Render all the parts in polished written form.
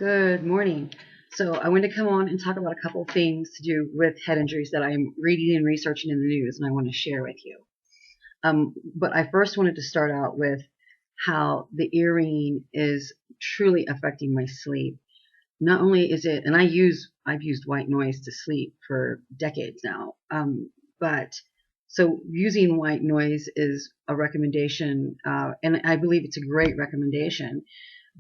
Good morning. So I want to come on and talk about a couple of things to do with head injuries that I'm reading and researching in the news, and I want to share with you. But I first wanted to start out with how the ear ringing is truly affecting my sleep. Not only is it, and I've used white noise to sleep for decades now, but so using white noise is a recommendation, and I believe it's a great recommendation,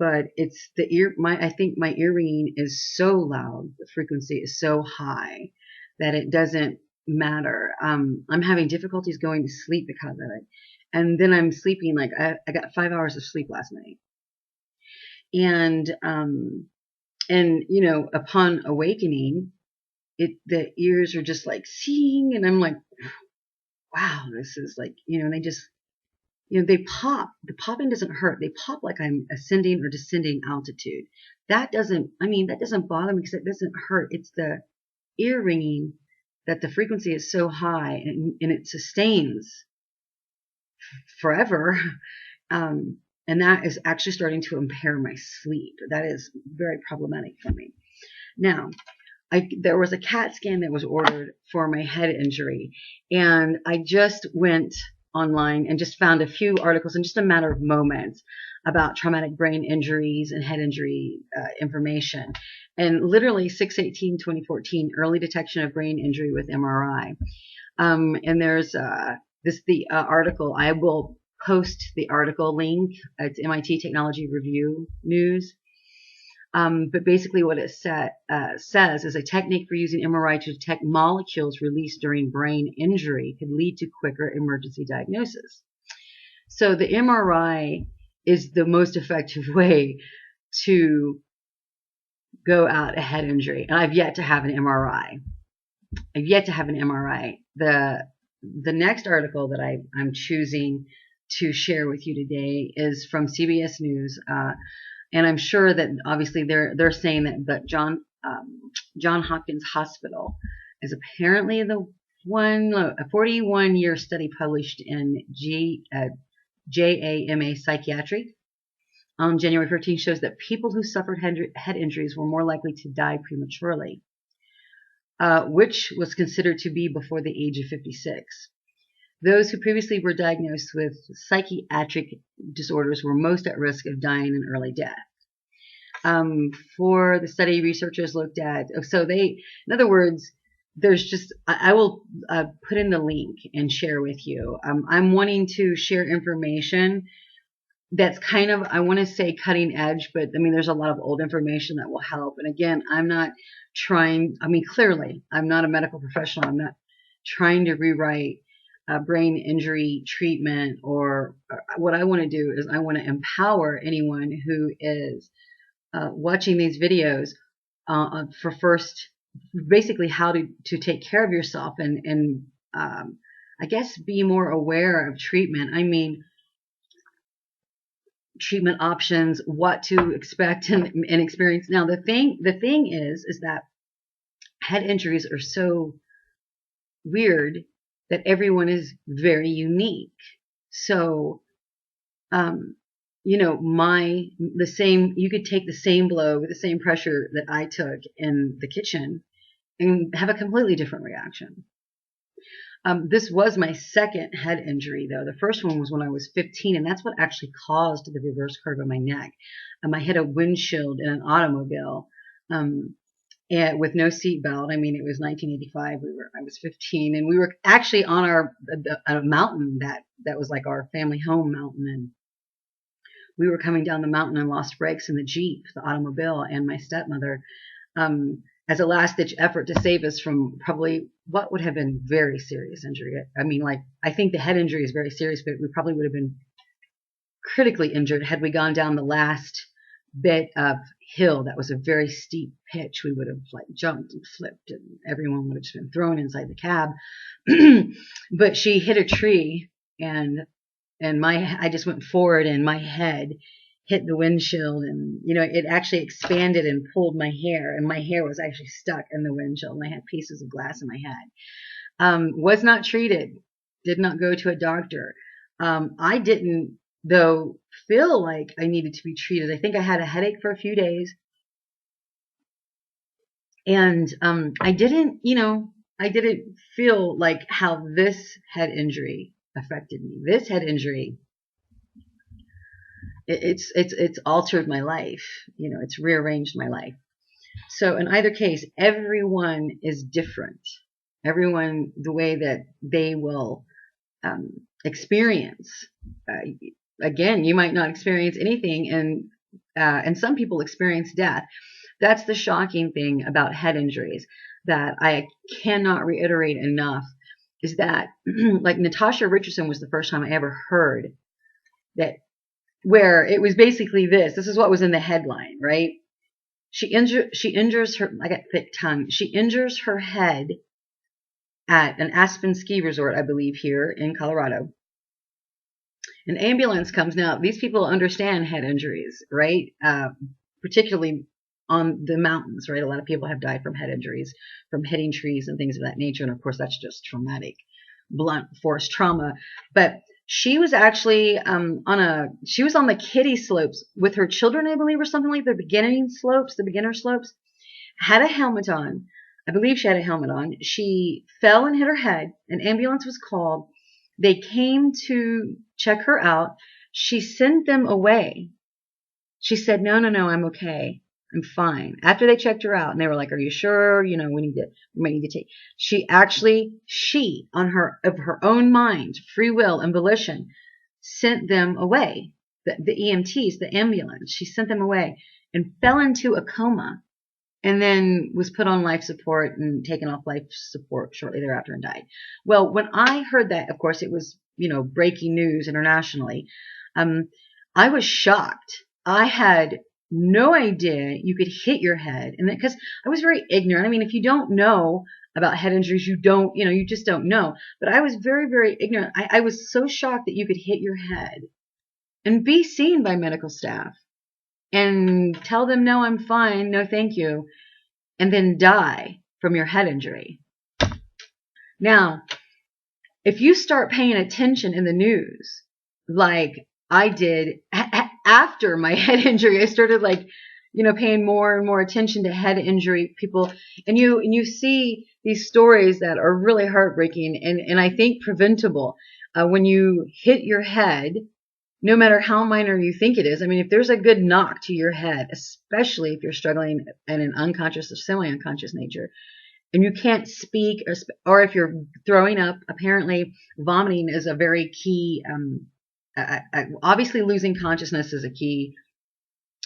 but it's the ear I think my ear ringing is so loud, the frequency is so high that it doesn't matter. I'm having difficulties going to sleep because of it, and then I'm sleeping like I got 5 hours of sleep last night, and upon awakening, the ears are just like seeing, and I'm like, wow, this is like, and they just, they pop. The popping doesn't hurt. They pop like I'm ascending or descending altitude. That doesn't bother me because it doesn't hurt. It's the ear ringing that the frequency is so high and it sustains forever. And that is actually starting to impair my sleep. That is very problematic for me. Now, there was a CAT scan that was ordered for my head injury, and I just went online and just found a few articles in just a matter of moments about traumatic brain injuries and head injury information. And literally 6/18/2014, early detection of brain injury with MRI. And there's the article. I will post the article link. It's MIT Technology Review News. But basically what it says is a technique for using MRI to detect molecules released during brain injury could lead to quicker emergency diagnosis. So the MRI is the most effective way to go out a head injury. And I've yet to have an MRI. The next article that I'm choosing to share with you today is from CBS News. And I'm sure that obviously they're saying that John Hopkins Hospital is apparently a 41-year study published in JAMA Psychiatric on January 15 shows that people who suffered head injuries were more likely to die prematurely, which was considered to be before the age of 56. Those who previously were diagnosed with psychiatric disorders were most at risk of dying an early death. For the study, researchers looked at, in other words, I will put in the link and share with you. I'm wanting to share information that's kind of, I want to say cutting edge, but there's a lot of old information that will help. And again, clearly, I'm not a medical professional. I'm not trying to rewrite brain injury treatment, or what I want to do is I want to empower anyone who is watching these videos for first, basically how to take care of yourself and I guess be more aware of treatment. Treatment options, what to expect and experience. Now, the thing is that head injuries are so weird that everyone is very unique. So, you could take the same blow with the same pressure that I took in the kitchen and have a completely different reaction. This was my second head injury, though. The first one was when I was 15, and that's what actually caused the reverse curve of my neck. I hit a windshield in an automobile, and with no seatbelt. It was 1985. I was 15, and we were actually on a mountain that was like our family home mountain, and we were coming down the mountain and lost brakes in the Jeep, the automobile, and my stepmother, as a last-ditch effort to save us from probably what would have been very serious injury. I think the head injury is very serious, but we probably would have been critically injured had we gone down the last bit of hill that was a very steep pitch. We would have jumped and flipped, and everyone would have just been thrown inside the cab. But she hit a tree, and I just went forward, and my head hit the windshield, and it actually expanded and pulled my hair, and my hair was actually stuck in the windshield, and I had pieces of glass in my head. Was not treated, did not go to a doctor. I didn't, though, feel like I needed to be treated. I think I had a headache for a few days, And I didn't feel like how this head injury affected me. This head injury, it's altered my life. It's rearranged my life. So in either case, everyone is different. Everyone, the way that they will experience. Uh, Again, you might not experience anything, and some people experience death. That's the shocking thing about head injuries that I cannot reiterate enough is that like Natasha Richardson was the first time I ever heard that, where it was basically this is what was in the headline, right? She injures her, I got thick tongue. She injures her head at an Aspen ski resort, I believe, here in Colorado. An ambulance comes. Now, these people understand head injuries, right? Particularly on the mountains, right? A lot of people have died from head injuries, from hitting trees and things of that nature. And of course, that's just traumatic, blunt force trauma. But she was actually she was on the kiddie slopes with her children, I believe, or something like the beginner slopes, had a helmet on. I believe she had a helmet on. She fell and hit her head. An ambulance was called. They came to check her out. She sent them away. She said, no, I'm okay. I'm fine. After they checked her out and they were like, are you sure? We might need to take. She on of her own mind, free will and volition, sent them away. The EMTs, the ambulance, she sent them away and fell into a coma and then was put on life support and taken off life support shortly thereafter and died. Well, when I heard that, of course, it was, breaking news internationally. I was shocked. I had no idea you could hit your head. And because I was very ignorant. I mean, if you don't know about head injuries, you just don't know. But I was very, very ignorant. I was so shocked that you could hit your head and be seen by medical staff and tell them, no, I'm fine, no, thank you, and then die from your head injury. Now, if you start paying attention in the news, like I did after my head injury, I started paying more and more attention to head injury people, and you see these stories that are really heartbreaking and I think preventable. When you hit your head, no matter how minor you think it is. I mean, if there's a good knock to your head, especially if you're struggling in an unconscious or semi-unconscious nature, and you can't speak, or if you're throwing up, apparently vomiting is a very key, obviously losing consciousness is a key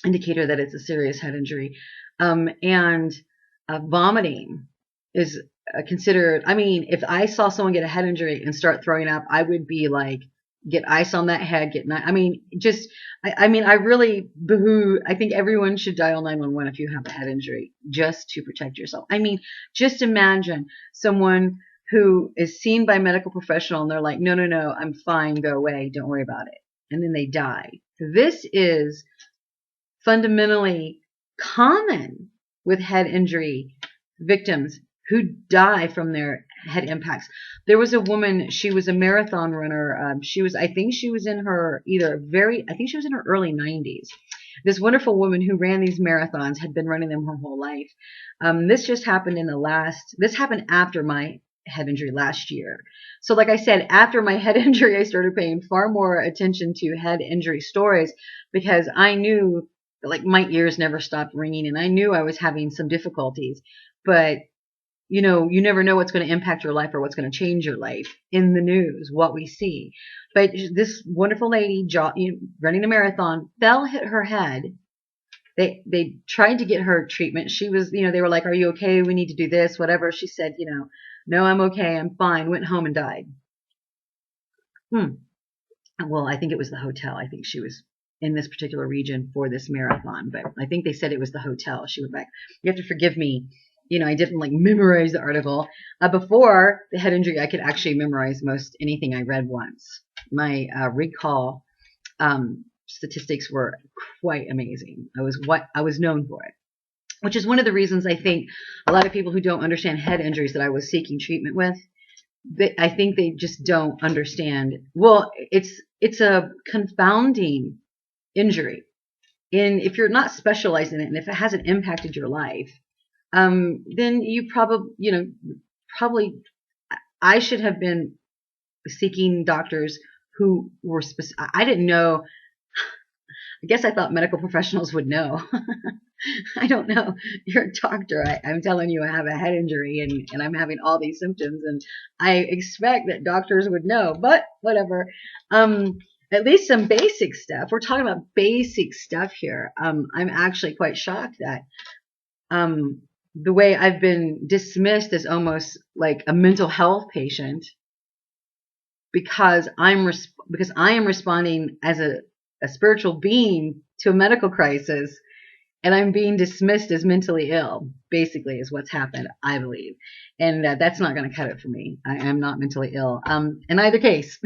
indicator that it's a serious head injury. And vomiting is considered, I mean, if I saw someone get a head injury and start throwing up, I would be like, get ice on that head, I really I think everyone should dial 911 if you have a head injury, just to protect yourself. I mean, just imagine someone who is seen by a medical professional and they're like, no, I'm fine, go away, don't worry about it. And then they die. This is fundamentally common with head injury victims who die from their head impacts. There was a woman, she was a marathon runner. I think she was in her early 90s. This wonderful woman who ran these marathons, had been running them her whole life. This happened after my head injury last year. So like I said, after my head injury, I started paying far more attention to head injury stories because I knew my ears never stopped ringing and I knew I was having some difficulties, but you never know what's going to impact your life or what's going to change your life in the news, what we see. But this wonderful lady running a marathon hit her head. They tried to get her treatment. She was, they were like, are you okay? We need to do this, whatever. She said, no, I'm okay. I'm fine. Went home and died. Well, I think it was the hotel. I think she was in this particular region for this marathon, but I think they said it was the hotel. She went back. You have to forgive me. I didn't memorize the article. Before the head injury, I could actually memorize most anything I read once. My recall statistics were quite amazing. I was known for it, which is one of the reasons I think a lot of people who don't understand head injuries that I was seeking treatment with, I think they just don't understand. Well, it's a confounding injury. And if you're not specialized in it, and if it hasn't impacted your life, then you probably I should have been seeking doctors who were specific. I didn't know. I guess I thought medical professionals would know. I don't know. You're a doctor. I'm telling you I have a head injury and I'm having all these symptoms, and I expect that doctors would know, but whatever. At least some basic stuff. We're talking about basic stuff here. I'm actually quite shocked that the way I've been dismissed as almost like a mental health patient because I am responding as a spiritual being to a medical crisis, and I'm being dismissed as mentally ill, basically, is what's happened, I believe. And that's not going to cut it for me. I am not mentally ill. In either case,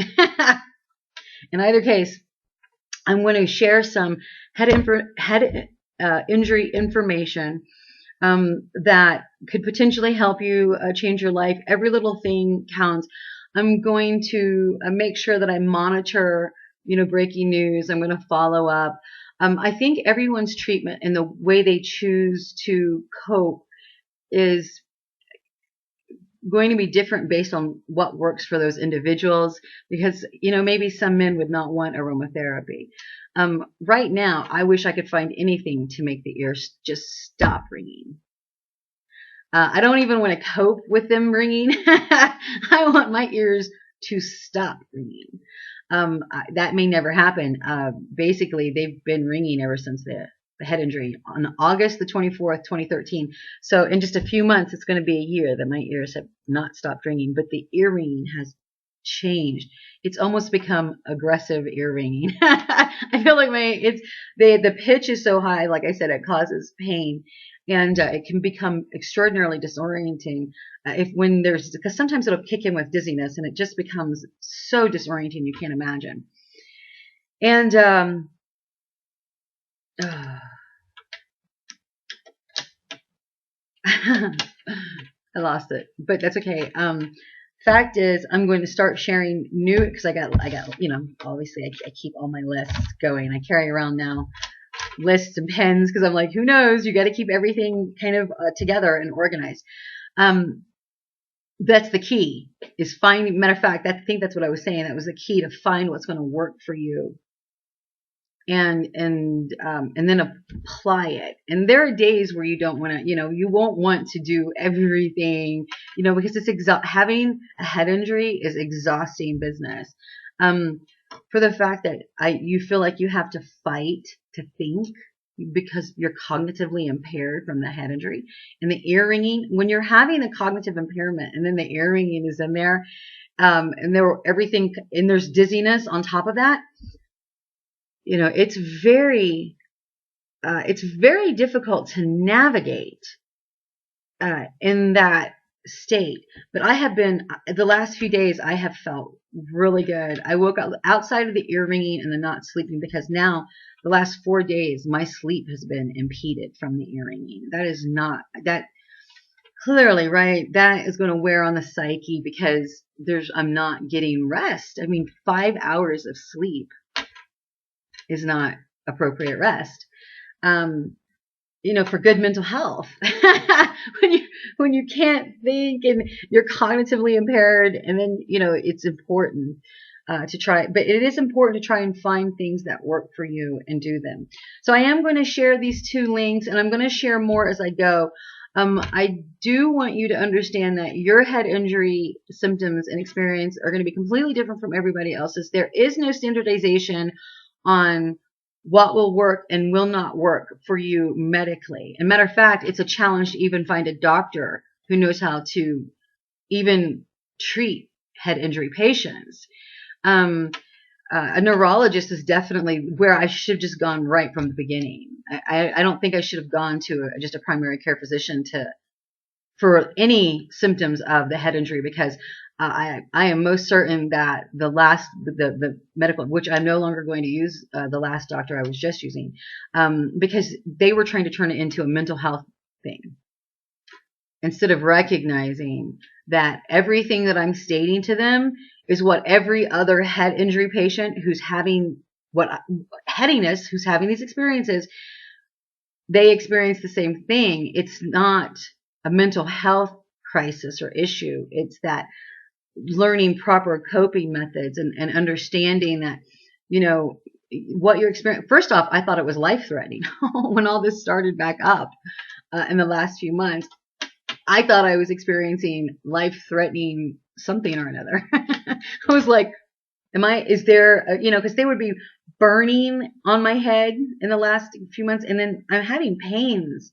I'm going to share some head injury information that could potentially help you change your life. Every little thing counts. I'm going to make sure that I monitor, breaking news. I'm going to follow up. I think everyone's treatment and the way they choose to cope is going to be different based on what works for those individuals, because, maybe some men would not want aromatherapy. Right now, I wish I could find anything to make the ears just stop ringing. I don't even want to cope with them ringing. I want my ears to stop ringing. That may never happen. Basically, they've been ringing ever since the head injury on August the 24th, 2013. So in just a few months, it's going to be a year that my ears have not stopped ringing, but the ear ringing has changed. It's almost become aggressive ear ringing. I feel like the pitch is so high, like I said, it causes pain. And it can become extraordinarily disorienting because sometimes it'll kick in with dizziness, and it just becomes so disorienting you can't imagine. And I lost it, but that's okay. Fact is, I'm going to start sharing new, because I got, obviously I keep all my lists going. I carry around now lists and pens because I'm like, who knows? You got to keep everything kind of together and organized. That's the key, is finding. Matter of fact, I think that's what I was saying. That was the key, to find what's going to work for you, and then apply it. And there are days where you don't want to, you won't want to do everything, because it's having a head injury is exhausting business. For the fact that you feel like you have to fight to think because you're cognitively impaired from the head injury, and the ear ringing, when you're having a cognitive impairment and then the ear ringing is in there, and there's dizziness on top of that, it's very difficult to navigate in that state. But I have been, the last few days, I have felt really good. I woke up outside of the ear ringing and the not sleeping, because now the last 4 days my sleep has been impeded from the ear ringing. That clearly, right, that is going to wear on the psyche, because I'm not getting rest. I mean, 5 hours of sleep is not appropriate rest. For good mental health. when you can't think and you're cognitively impaired, and then, it's important to try, but it is important to try and find things that work for you and do them. So I am going to share these 2 links, and I'm going to share more as I go. I do want you to understand that your head injury symptoms and experience are going to be completely different from everybody else's. There is no standardization on what will work and will not work for you medically. And matter of fact, it's a challenge to even find a doctor who knows how to even treat head injury patients. A neurologist is definitely where I should have just gone right from the beginning. I don't think I should have gone to just a primary care physician for any symptoms of the head injury, because I am most certain that the medical, which I'm no longer going to use, the last doctor I was just using, because they were trying to turn it into a mental health thing, instead of recognizing that everything that I'm stating to them is what every other head injury patient who's having headiness, who's having these experiences, they experience the same thing. It's not a mental health crisis or issue. It's that learning proper coping methods and understanding that, you know, what you're experiencing. First off, I thought it was life threatening when all this started back up in the last few months. I thought I was experiencing life threatening something or another. I was like, is there, because they would be burning on my head in the last few months. And then I'm having pains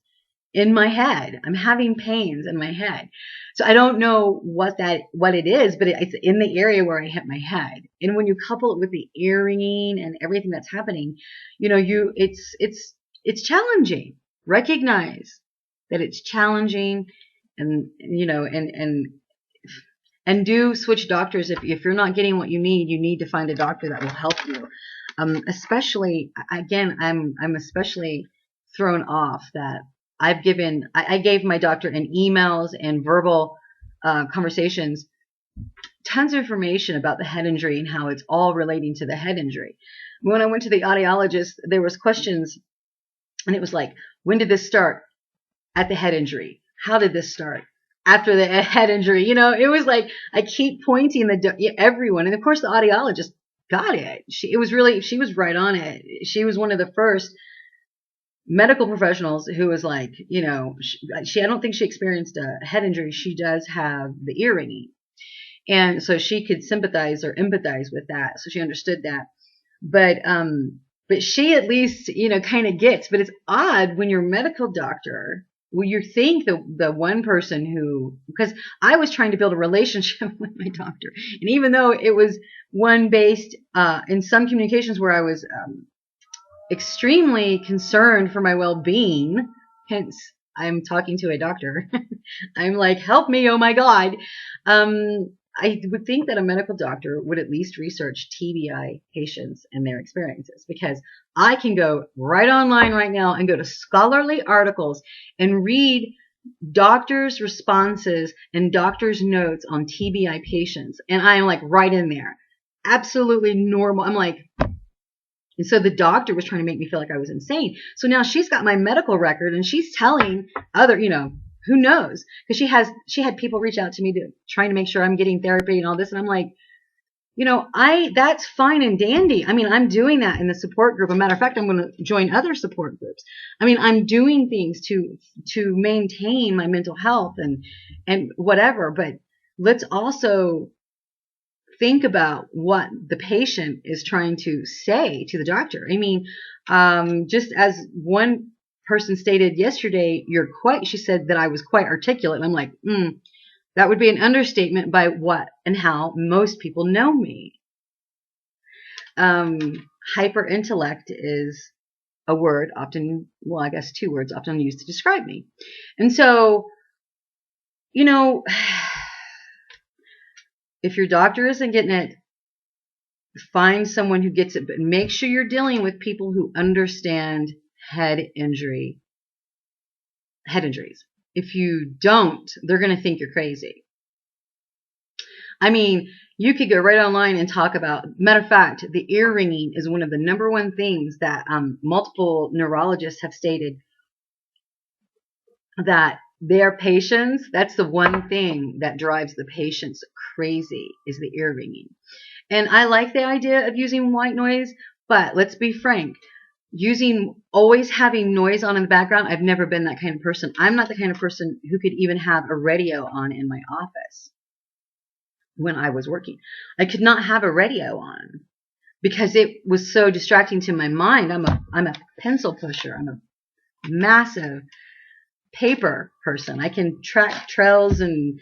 in my head. I'm having pains in my head. So I don't know what it is, but it's in the area where I hit my head. And when you couple it with the ear ringing and everything that's happening, it's challenging. Recognize that it's challenging, and do switch doctors if you're not getting what you need. You need to find a doctor that will help you. Especially, again, I'm especially thrown off that I gave my doctor in emails and verbal conversations tons of information about the head injury and how it's all relating to the head injury. When I went to the audiologist, there was questions, and it was like, when did this start? At the head injury. How did this start? After the head injury. It was like I keep pointing everyone, and of course the audiologist got it. She was right on it. She was one of the first medical professionals who was like, I don't think she experienced a head injury. She does have the ear ringing. And so she could sympathize or empathize with that. So she understood that. But she at least, kind of gets, but it's odd when your medical doctor, well, you think the one person because I was trying to build a relationship with my doctor. And even though it was one based in some communications where I was extremely concerned for my well-being, hence I'm talking to a doctor. I'm like, help me, oh my God. I would think that a medical doctor would at least research TBI patients and their experiences, because I can go right online right now and go to scholarly articles and read doctors' responses and doctors' notes on TBI patients. And I'm like right in there. Absolutely normal. I'm like, and so the doctor was trying to make me feel like I was insane. So now she's got my medical record and she's telling other, who knows? Because she had people reach out to me trying to make sure I'm getting therapy and all this. And I'm like, that's fine and dandy. I mean, I'm doing that in the support group. As a matter of fact, I'm going to join other support groups. I mean, I'm doing things to maintain my mental health and whatever. But let's also think about what the patient is trying to say to the doctor. I mean, just as one person stated yesterday, she said that I was quite articulate. And I'm like, that would be an understatement by what and how most people know me. Hyper-intellect is a word often, well, I guess 2 words often used to describe me. And so, if your doctor isn't getting it, find someone who gets it, but make sure you're dealing with people who understand head injuries. If you don't, they're going to think you're crazy. I mean, you could go right online and talk about, matter of fact, the ear ringing is one of the number one things that multiple neurologists have stated that their patients, that's the one thing that drives the patients crazy, is the ear ringing. And I like the idea of using white noise, but let's be frank, always having noise on in the background, I've never been that kind of person. I'm not the kind of person who could even have a radio on in my office when I was working. I could not have a radio on because it was so distracting to my mind. I'm a pencil pusher. I'm a massive paper person. I can track trails and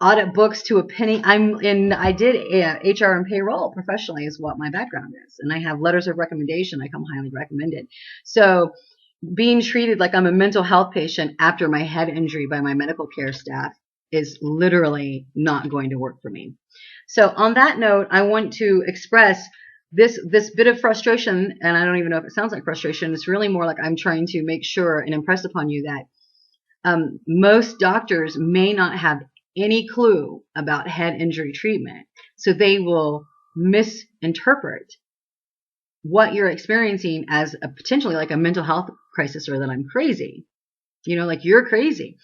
audit books to a penny. I did HR and payroll professionally is what my background is. And I have letters of recommendation. I come highly recommended. So being treated like I'm a mental health patient after my head injury by my medical care staff is literally not going to work for me. So on that note, I want to express this bit of frustration, and I don't even know if it sounds like frustration. It's really more like I'm trying to make sure and impress upon you that most doctors may not have any clue about head injury treatment. So they will misinterpret what you're experiencing as a potentially like a mental health crisis, or that I'm crazy. Like you're crazy.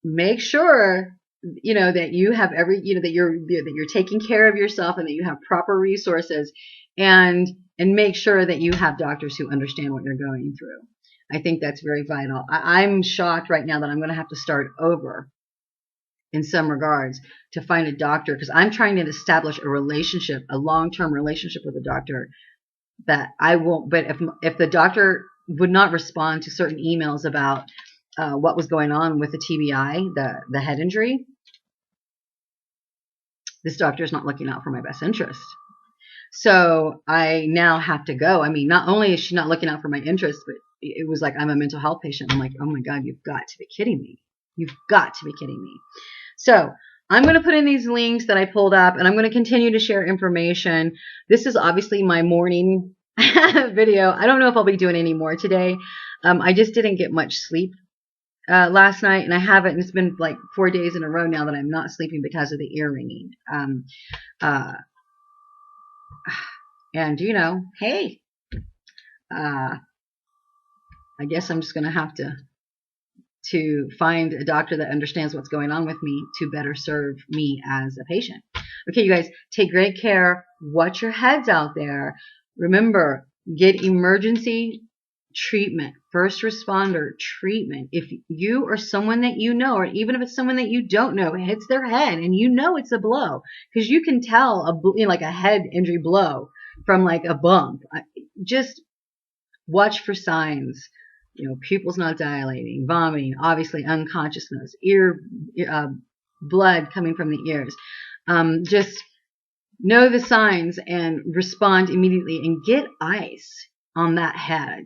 Make sure that you have that you're taking care of yourself, and that you have proper resources, and make sure that you have doctors who understand what you're going through. I think that's very vital. I'm shocked right now that I'm going to have to start over in some regards to find a doctor, because I'm trying to establish a long-term relationship with a doctor that I won't. But if the doctor would not respond to certain emails about what was going on with the TBI, the head injury, this doctor is not looking out for my best interest. So I now have to go. I mean, not only is she not looking out for my interest, but it was like I'm a mental health patient. I'm like, oh my God, you've got to be kidding me. You've got to be kidding me. So I'm going to put in these links that I pulled up, and I'm going to continue to share information. This is obviously my morning video. I don't know if I'll be doing any more today. I just didn't get much sleep last night, and I haven't. And it's been like 4 days in a row now that I'm not sleeping because of the ear ringing. And hey, I guess I'm just going to have to find a doctor that understands what's going on with me to better serve me as a patient. Okay, you guys, take great care. Watch your heads out there. Remember, get emergency treatment, first responder treatment. If you or someone that you know, or even if it's someone that you don't know, hits their head and it's a blow, because you can tell like a head injury blow from like a bump. Just watch for signs. Pupils not dilating, vomiting, obviously unconsciousness, blood coming from the ears. Just know the signs and respond immediately, and get ice on that head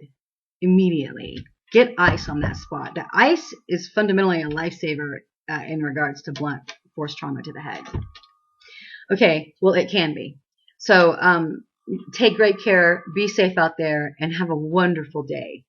immediately. Get ice on that spot. The ice is fundamentally a lifesaver in regards to blunt force trauma to the head. Okay, well, it can be. So take great care, be safe out there, and have a wonderful day.